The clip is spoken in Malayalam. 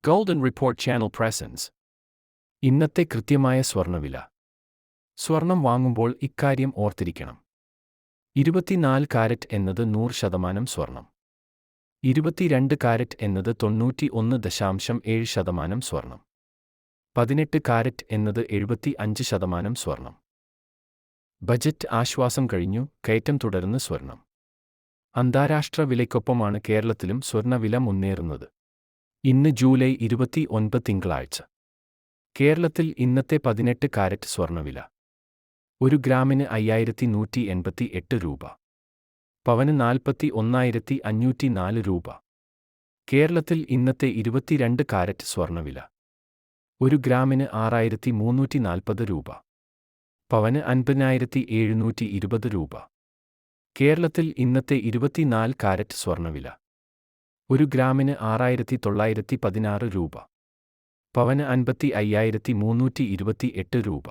Golden Report Channel presents. ഇന്നത്തെ കൃത്യമായ സ്വർണ്ണവില. സ്വർണം വാങ്ങുമ്പോൾ ഇക്കാര്യം ഓർത്തിരിക്കണം. 24 കാരറ്റ് എന്നത് 100% സ്വർണം. 22 കാരറ്റ് എന്നത് 91.7% സ്വർണം. 18 കാരറ്റ് എന്നത് 75% സ്വർണം. ബജറ്റ് ആശ്വാസം കഴിഞ്ഞു, കയറ്റം തുടരുന്ന സ്വർണം. അന്താരാഷ്ട്ര വിലയ്ക്കൊപ്പമാണ് കേരളത്തിലും സ്വർണ്ണവില മുന്നേറുന്നത്. ഇന്ന് ജൂലൈ 29 തിങ്കളാഴ്ച. കേരളത്തിൽ ഇന്നത്തെ 18 കാരറ്റ് സ്വർണ്ണവില. 1 ഗ്രാമിന് 5188 രൂപ. പവന് 41,504 രൂപ. കേരളത്തിൽ ഇന്നത്തെ 22 കാരറ്റ് സ്വർണ്ണവില. 1 ഗ്രാമിന് 6,340 രൂപ. പവന് 50,720 രൂപ. കേരളത്തിൽ ഇന്നത്തെ 24 കാരറ്റ് സ്വർണ്ണവില. 1 ഗ്രാമിന് 6,916 രൂപ. പവന് 55,328 രൂപ.